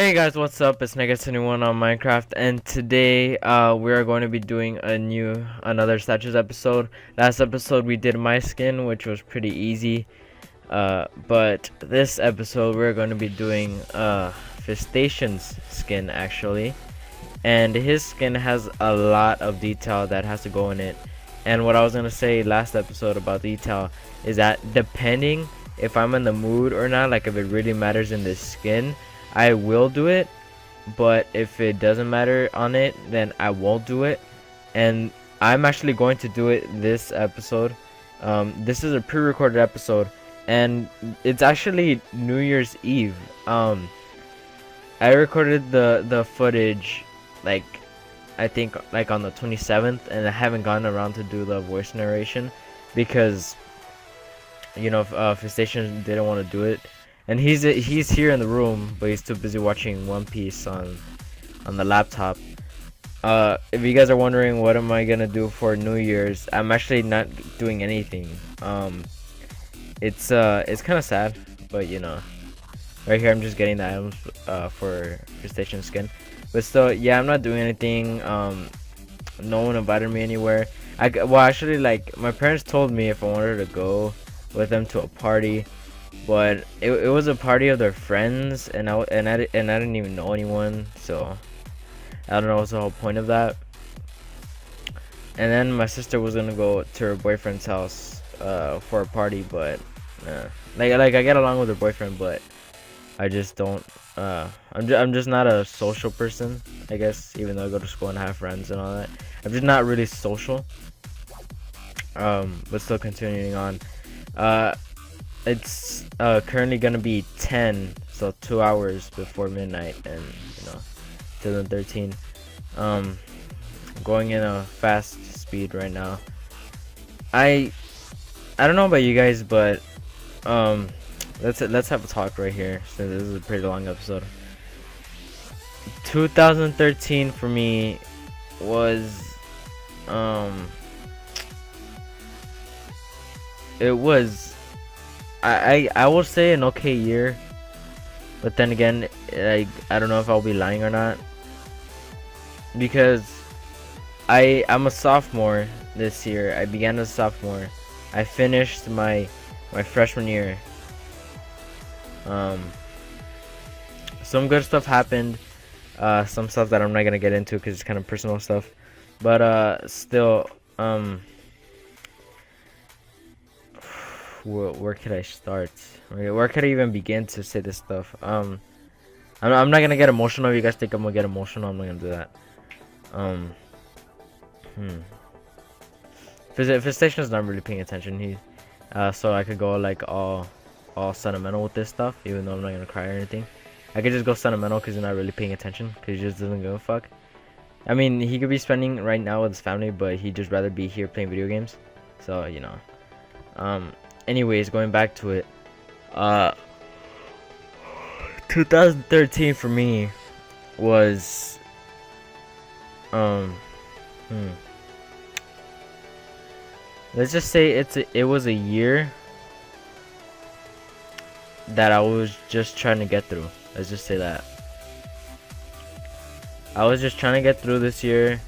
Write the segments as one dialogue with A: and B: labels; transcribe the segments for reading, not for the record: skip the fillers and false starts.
A: Hey guys, what's up? It's Negative21 on Minecraft, and today we are going to be doing another statues episode. Last episode we did my skin, which was pretty easy, but this episode we're going to be doing Fistation's skin actually, and his skin has a lot of detail that has to go in it. And what I was gonna say last episode about detail is that depending if I'm in the mood or not, like if it really matters in this skin, I will do it, but if it doesn't matter on it, then I won't do it. And I'm actually going to do it this episode. This is a pre-recorded episode, and it's actually New Year's Eve. I recorded the footage like I think like on the 27th, and I haven't gotten around to do the voice narration because you know Fistation didn't want to do it. And he's here in the room, but he's too busy watching One Piece on the laptop. If you guys are wondering what am I gonna do for New Year's, I'm actually not doing anything. It's kind of sad, but you know, right here I'm just getting the items for Fistation skin. But still, yeah, I'm not doing anything. No one invited me anywhere. Well, actually, like my parents told me if I wanted to go with them to a party. But it was a party of their friends, and I didn't even know anyone, so I don't know what's the whole point of that. And then my sister was gonna go to her boyfriend's house for a party, but like I get along with her boyfriend, but I just don't. I'm just not a social person, I guess. Even though I go to school and have friends and all that, I'm just not really social. But still continuing on. It's currently gonna be 10, so 2 hours before midnight, and you know, 2013. Going in a fast speed right now. I don't know about you guys, but let's have a talk right here, since this is a pretty long episode. 2013 for me was it was. I will say an okay year, but then again, I don't know if I'll be lying or not, because I'm a sophomore this year. I began as a sophomore. I finished my freshman year. Some good stuff happened. Some stuff that I'm not gonna get into because it's kind of personal stuff, but still, where could I start? Where could I even begin to say this stuff? I'm not gonna get emotional. If you guys think I'm gonna get emotional, I'm not gonna do that. If Station's not really paying attention, so I could go like all sentimental with this stuff, even though I'm not gonna cry or anything. I could just go sentimental because he's not really paying attention, because he just doesn't give a fuck. I mean, he could be spending right now with his family, but he'd just rather be here playing video games. So you know. Anyways, going back to it, 2013 for me was let's just say it was a year that I was just trying to get through. Let's just say that I was just trying to get through this year,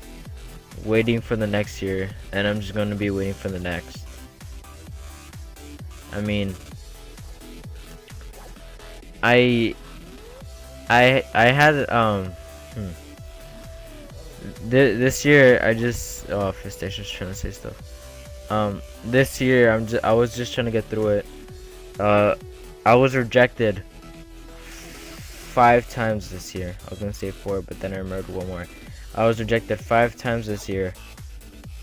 A: waiting for the next year, and I'm just gonna be waiting for the next. I mean, I had this year I just Fistation's trying to say stuff. This year I was just trying to get through it. I was rejected 5 times this year. I was gonna say 4, but then I remembered one more. I was rejected 5 times this year,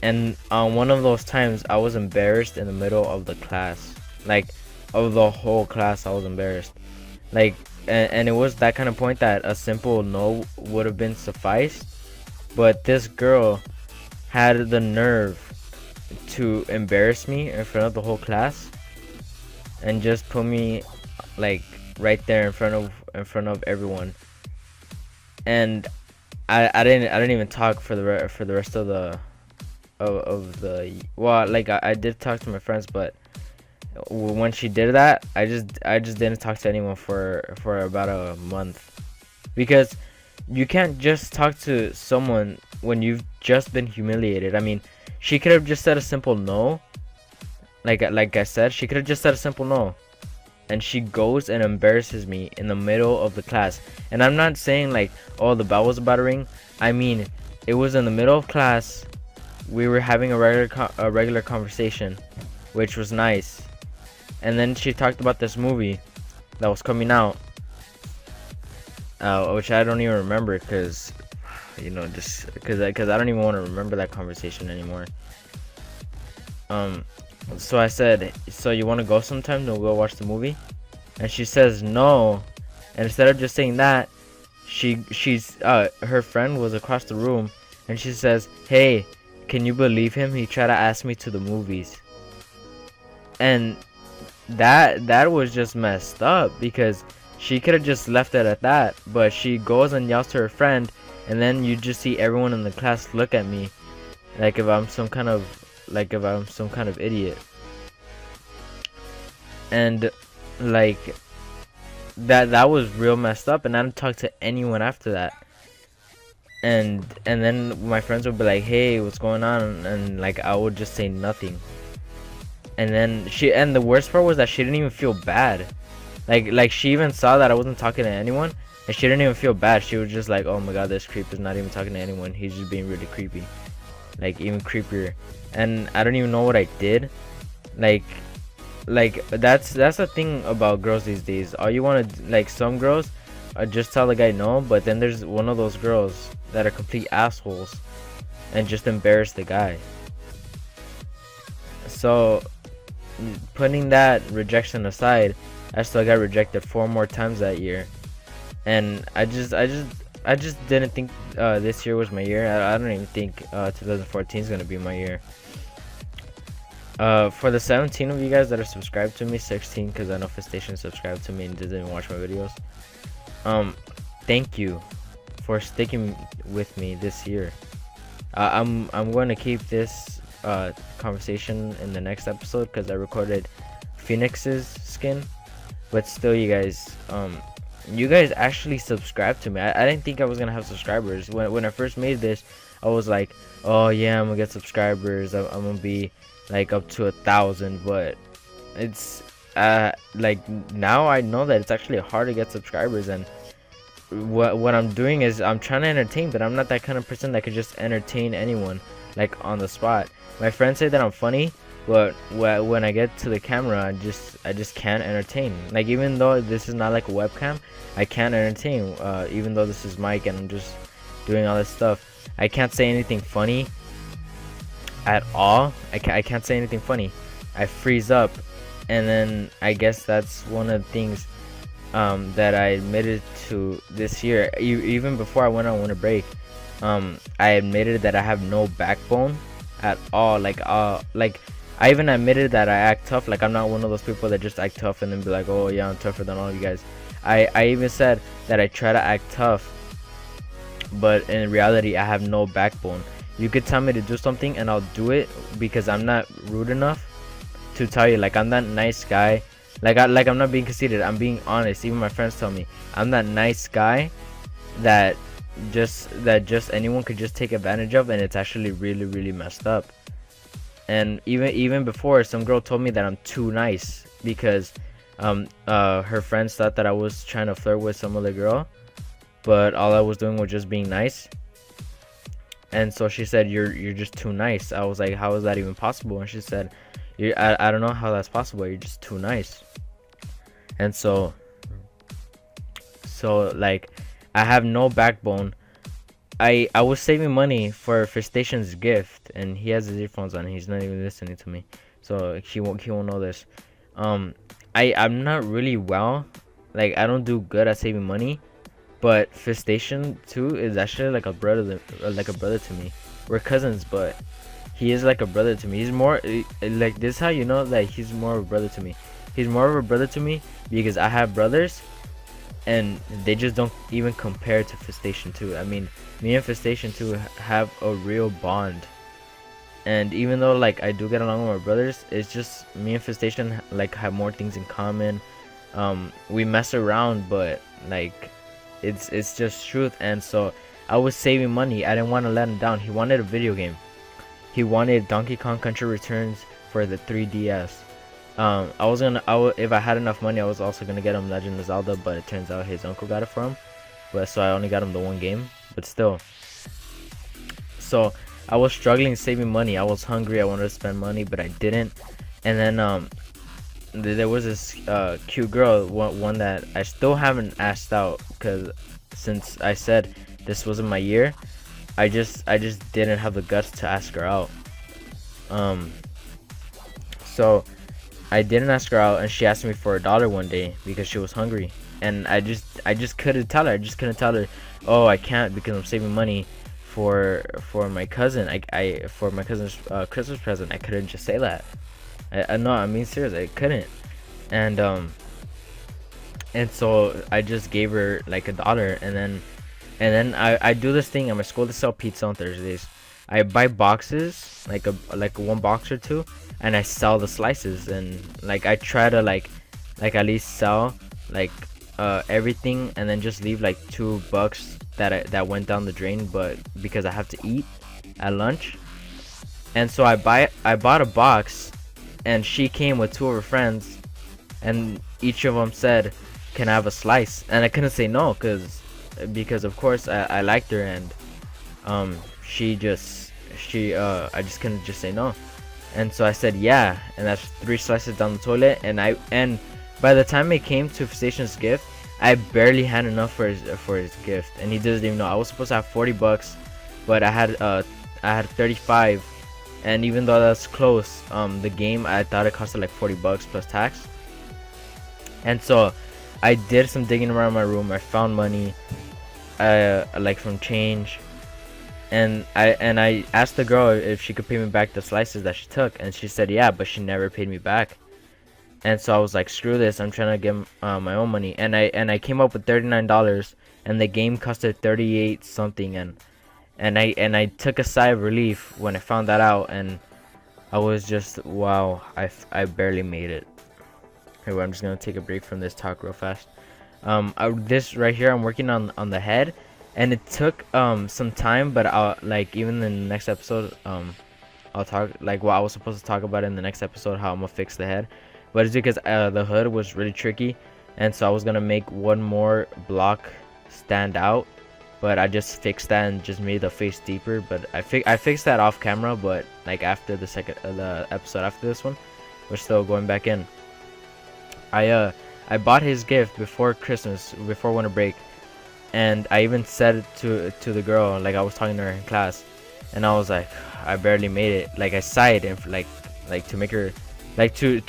A: and on one of those times I was embarrassed in the middle of the class. Like, of the whole class, I was embarrassed. Like, and it was that kind of point that a simple no would have been sufficed, but this girl had the nerve to embarrass me in front of the whole class, and just put me like right there in front of everyone. And I didn't even talk for the rest of the well, like I did talk to my friends, but when she did that, I just didn't talk to anyone for about a month, because you can't just talk to someone when you've just been humiliated. I mean, she could have just said a simple no. Like I said, she could have just said a simple no. And she goes and embarrasses me in the middle of the class. And I'm not saying like, oh, the bell was about to ring. I mean, it was in the middle of class. We were having a regular conversation, which was nice. And then she talked about this movie that was coming out, which I don't even remember, because just because I don't even want to remember that conversation anymore. So I said, so you want to go sometime to go watch the movie? And she says no. And instead of just saying that, her friend was across the room, and she says, hey, can you believe him? He tried to ask me to the movies. And that was just messed up, because she could have just left it at that, but she goes and yells to her friend, and then you just see everyone in the class look at me like if I'm some kind of idiot. And like that was real messed up, and I didn't talk to anyone after that. And then my friends would be like, hey, what's going on? And like I would just say nothing. And then the worst part was that she didn't even feel bad. Like she even saw that I wasn't talking to anyone, and she didn't even feel bad. She was just like, oh my god, this creep is not even talking to anyone. He's just being really creepy. Like even creepier. And I don't even know what I did. Like that's the thing about girls these days. All you want to, like, some girls just tell the guy no, but then there's one of those girls that are complete assholes and just embarrass the guy. So putting that rejection aside, I still got rejected 4 more times that year. And I just didn't think this year was my year. I don't even think 2014 is gonna be my year. For the 17 of you guys that are subscribed to me, 16, because I know Fistation subscribed to me and didn't even watch my videos. Thank you for sticking with me this year. I'm going to keep this conversation in the next episode, because I recorded Phoenix's skin. But still, you guys actually subscribed to me. I didn't think I was gonna have subscribers. When I first made this, I was like, oh yeah, I'm gonna get subscribers. I'm gonna be like up to 1,000. But it's like now I know that it's actually hard to get subscribers. And what I'm doing is I'm trying to entertain, but I'm not that kind of person that could just entertain anyone like on the spot. My friends say that I'm funny, but when I get to the camera, I just can't entertain. Like, even though this is not like a webcam, I can't entertain. Even though this is mic and I'm just doing all this stuff, I can't say anything funny at all. I can't say anything funny. I freeze up. And then I guess that's one of the things that I admitted to this year. Even before I went on winter break, I admitted that I have no backbone at all. Like I even admitted that I act tough. Like, I'm not one of those people that just act tough and then be like, oh yeah, I'm tougher than all you guys. I even said that I try to act tough, but in reality I have no backbone. You could tell me to do something and I'll do it, because I'm not rude enough to tell you. Like, I'm that nice guy. I'm not being conceited, I'm being honest. Even my friends tell me I'm that nice guy that just anyone could just take advantage of, and it's actually really, really messed up. And even before, some girl told me that I'm too nice, because her friends thought that I was trying to flirt with some other girl, but all I was doing was just being nice. And so she said, you're just too nice. I was like, how is that even possible? And she said, I don't know how that's possible, you're just too nice. And so like, I have no backbone. I was saving money for Fistation's gift, and he has his earphones on. He's not even listening to me, so he won't know this. I'm not really well. Like, I don't do good at saving money, but Fistation2 is actually like a brother to me. We're cousins, but he is like a brother to me. He's more like, this is how you know that he's more of a brother to me. He's more of a brother to me because I have brothers, and they just don't even compare to Fistation2. I mean, me and Fistation2 have a real bond. And even though, like, I do get along with my brothers, it's just me and Fistation like have more things in common. We mess around, but like it's just truth. And so I was saving money. I didn't want to let him down. He wanted a video game. He wanted Donkey Kong Country Returns for the 3DS. If I had enough money, I was also gonna get him Legend of Zelda, but it turns out his uncle got it for him. But so I only got him the one game. But still, so I was struggling saving money. I was hungry. I wanted to spend money, but I didn't. And then there was this cute girl, one that I still haven't asked out, because since I said this wasn't my year, I just didn't have the guts to ask her out. So I didn't ask her out, and she asked me for $1 one day because she was hungry, and I just couldn't tell her. I just couldn't tell her, oh, I can't because I'm saving money for my cousin. For my cousin's Christmas present. I couldn't just say that. No, I mean serious, I couldn't. And so I just gave her like $1, and then I do this thing at my school to sell pizza on Thursdays. I buy boxes, like one box or two, and I sell the slices, and like I try to like at least sell like everything, and then just leave like $2 that went down the drain, but because I have to eat at lunch. And so I bought a box, and she came with 2 of her friends, and each of them said, "Can I have a slice?" And I couldn't say no, because of course I liked her, and I just couldn't just say no. And so I said yeah, and that's 3 slices down the toilet. And by the time it came to Fistation's gift, I barely had enough for his gift, and he doesn't even know. I was supposed to have $40, but I had 35, and even though that's close, the game, I thought it costed like $40 plus tax. And so I did some digging around my room. I found money, like from change, and I asked the girl if she could pay me back the slices that she took, and she said yeah, but she never paid me back. And so I was like, screw this, I'm trying to get my own money, and I came up with $39, and the game costed 38 something, and I took a sigh of relief when I found that out, and I was just, wow, I barely made it. Okay, well, I'm just gonna take a break from this talk real fast. This right here, I'm working on the head, and it took some time, but I'll like, even in the next episode, I'll talk like what I was supposed to talk about in the next episode, how I'm gonna fix the head. But it's because the hood was really tricky, and so I was gonna make one more block stand out, but I just fixed that and just made the face deeper. But I fixed that off camera, but like after the episode after this one, we're still going back in. I bought his gift before Christmas, before winter break, and I even said it to the girl, like I was talking to her in class, and I was like, I barely made it. Like I sighed, and like to make her, like to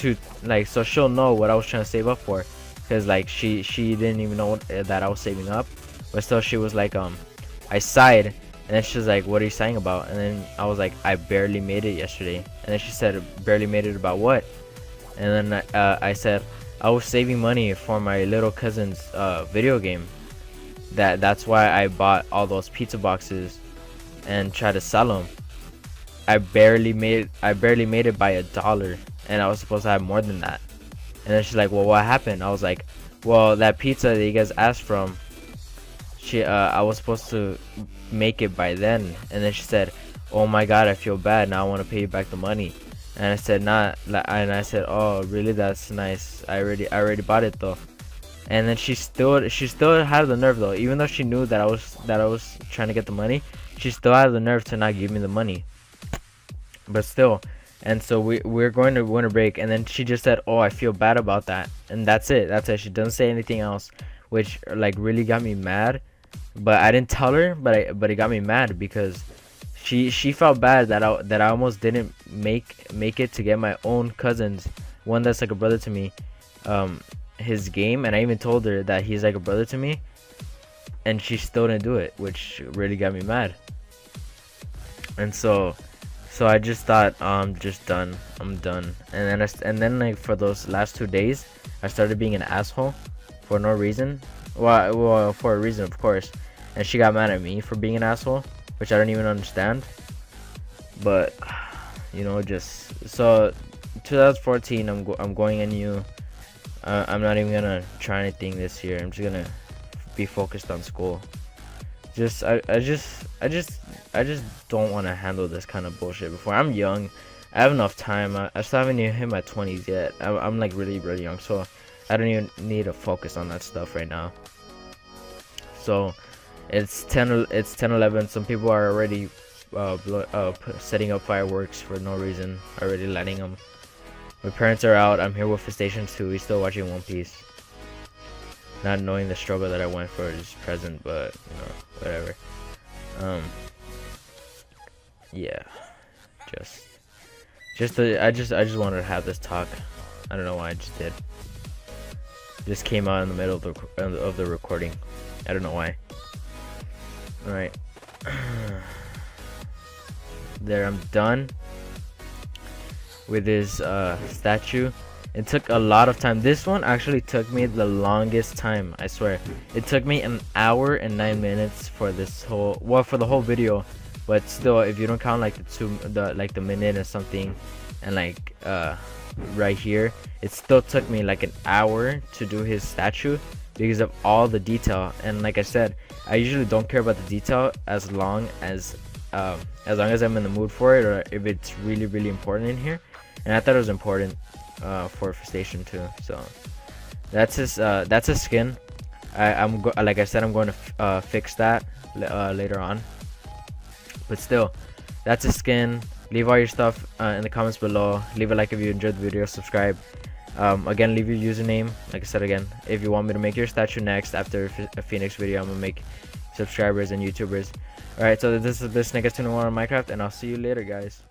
A: like, so she'll know what I was trying to save up for, because like she didn't even know that I was saving up, but still she was like, I sighed, and then she was like, what are you sighing about? And then I was like, I barely made it yesterday. And then she said, barely made it about what? And then I said, I was saving money for my little cousin's video game. That's why I bought all those pizza boxes and tried to sell them. I barely made it by $1, and I was supposed to have more than that. And then she's like, well, what happened? I was like, well, that pizza that you guys asked from, I was supposed to make it by then. And then she said, oh my god, I feel bad, now I want to pay you back the money. And I said, and I said, oh really, that's nice, I already bought it though. And then she still had the nerve though, even though she knew that I was trying to get the money, she still had the nerve to not give me the money. But still. And so we're going to winter break, and then she just said, oh, I feel bad about that, and that's it. She doesn't say anything else, which like really got me mad. But I didn't tell her, but it got me mad because she felt bad that I almost didn't make it to get my own cousin's, one that's like a brother to me, his game. And I even told her that he's like a brother to me, and she still didn't do it, which really got me mad. And so I just thought, I'm done. And then like for those last 2 days, I started being an asshole for no reason. Well, for a reason, of course. And she got mad at me for being an asshole, which I don't even understand. But you know, just so 2014, I'm going anew. I'm not even gonna try anything this year. I'm just gonna be focused on school. I just don't want to handle this kind of bullshit before. I'm young, I have enough time. I still haven't even hit my 20s yet. I'm like really young, so I don't even need to focus on that stuff right now. So it's 10:11. Some people are already setting up fireworks for no reason, already lighting them. My parents are out. I'm here with fistation2. He's still watching One Piece, not knowing the struggle that I went for is present, but you know, whatever. Yeah, I just wanted to have this talk. I don't know why I just did. Just came out in the middle of the recording. I don't know why. All right. There, I'm done with this statue. It took a lot of time. This one actually took me the longest time, I swear. It took me an hour and 9 minutes for this whole, well, for the whole video. But still, if you don't count like the minute or something, and like right here, it still took me like an hour to do his statue because of all the detail. And like I said, I usually don't care about the detail as long as I'm in the mood for it, or if it's really important in here. And I thought it was important for fistation2. So that's his skin. Like I said, I'm going to fix that later on. But still, that's his skin. Leave all your stuff in the comments below. Leave a like if you enjoyed the video. Subscribe. Again, leave your username. Like I said again, if you want me to make your statue next after a Phoenix video, I'm gonna make subscribers and YouTubers. Alright, so this is Niggas 21 on Minecraft, and I'll see you later, guys.